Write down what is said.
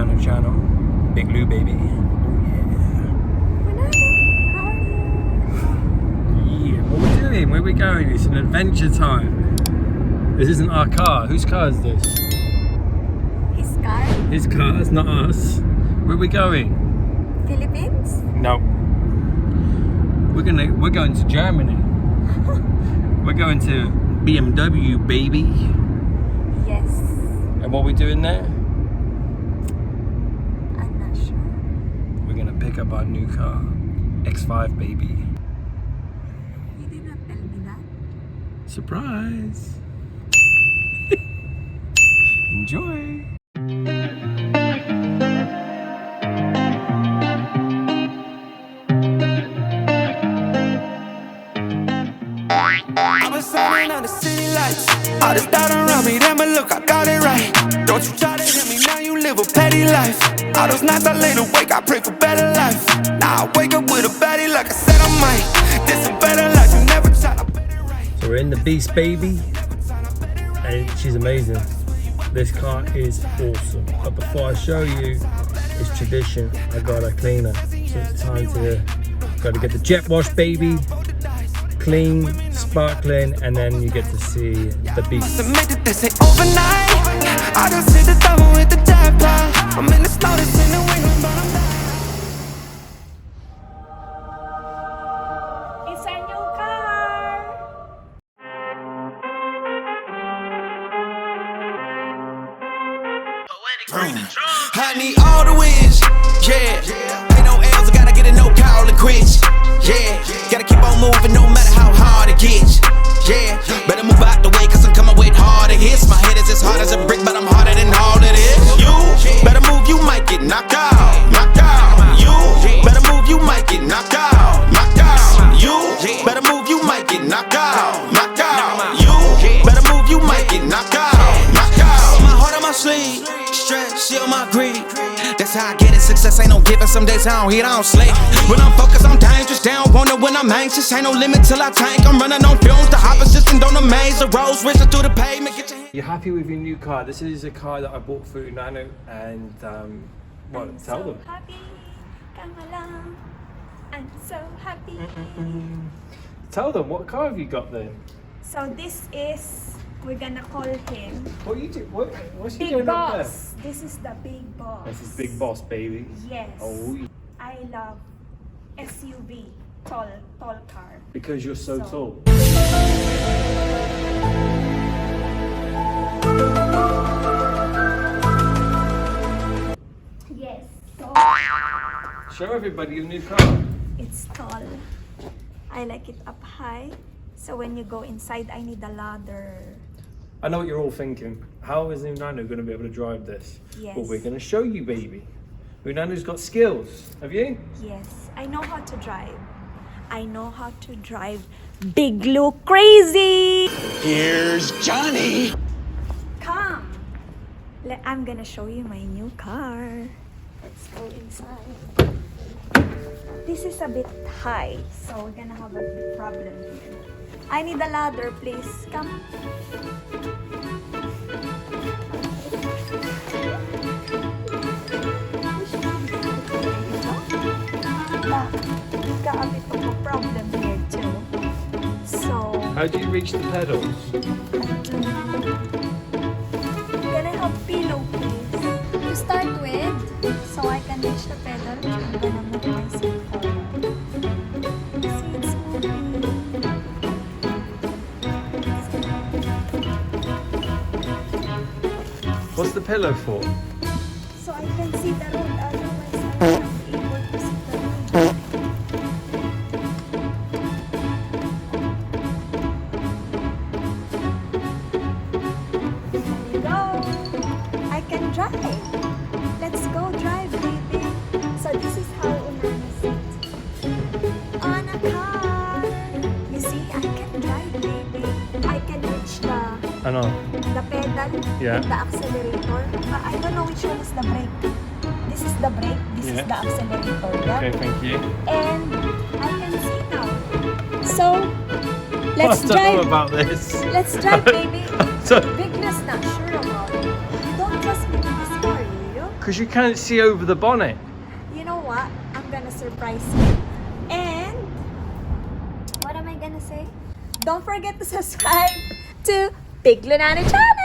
UNANO channel. Big Lou baby. Yeah, what are we doing? Where are we going? It's an adventure time. This isn't our car. Whose car is this? His car? His car, it's not us. Where are we going? Philippines? No. We're going to Germany. We're going to BMW, baby. Yes. And what are we doing there? I'm not sure. We're gonna pick up our new car. X5, baby. You did not tell me that. Surprise! Enjoy! I've been signing on the city lights. All this doubt around me, then but look, I got it right. Don't you try to hit me, now you live a petty life. All those nights I lay awake, I pray for better life. Now I wake up with a baddie like I said I might. This a better life, you never try to put it right. So we're in the Beast, baby. And she's amazing. This car is awesome. But before I show you, it's tradition. I gotta clean her. So it's time to gotta get the jet wash, baby. Clean, sparkling, and then you get to see the beast. Submit that this ain't overnight. I just hit the double with the jackpot. I'm in the slowest in the wind, but I'm down. It's a new car! I need all the wins, yeah. Ain't no L's, I gotta get a no call and quits, yeah. Gotta keep on moving no matter how hard it gets, yeah. Better move out the way cause I'm coming with harder hits. My head is as hard as a brick but I'm harder than all it is. You better move, you might get knocked out, knocked out. You better move, you might get knocked out, knocked out. You better move, you might get knocked out, knocked out. You better move, you might get knocked out, knocked out. My heart on my sleeve, stress, shield my greed. That's how I get it, success ain't no giving. Some days I don't eat, I don't sleep. When I'm focused, I'm dangerous. They don't want it when I'm anxious. Ain't no limit till I tank. I'm running on fumes. The opposition don't amaze. The roads racing through the pavement. Get your hand. You're happy with your new car? This is a car that I bought for UNANO, and well, I'm tell so them. happy. Come along. I'm so happy. Tell them, what car have you got then? So this is, we're gonna call him What you do? What's he Big doing up there? Boss. This is the Big Boss. This is Big Boss, baby. Yes. Oh, I love SUV, tall car. because you're so tall. Yes. So Show everybody your new car. it's tall. I like it up high. So when you go inside, I need a ladder. I know what you're all thinking. How is UNANO going to be able to drive this? Yes. Well, we're going to show you, baby. UNANO's got skills. Have you? Yes, I know how to drive. I know how to drive Big Lou crazy. Here's Johnny. Come. I'm gonna show you my new car. Let's go inside. This is a bit high, so we're gonna have a problem here. I need a ladder, please. Come. We got a bit of a problem here too. So How do you reach the pedals? can I have pillow, please? To start with, so I can reach the pedal, I'm gonna move my seat forward. See, it's moving. What's the pillow for? So I can see the road, otherwise I'm not able to see the road. There you go. I can drive. Let's go drive, baby. So this is how UNANO sits on a car. You see, I can drive, baby. I can reach I know. the pedal, Yeah. the accelerator. I don't know which one is the brake. This is the brake, this is Yeah. the accelerator. Yeah? Okay, thank you. And I can see now. So, let's I don't know drive. about this. Let's drive, baby. So, Bigness not sure about it. You don't trust me with this car, do you? because you can't see over the bonnet. You know what? I'm gonna surprise you. And what am I gonna say? Don't forget to subscribe to Biglunano channel.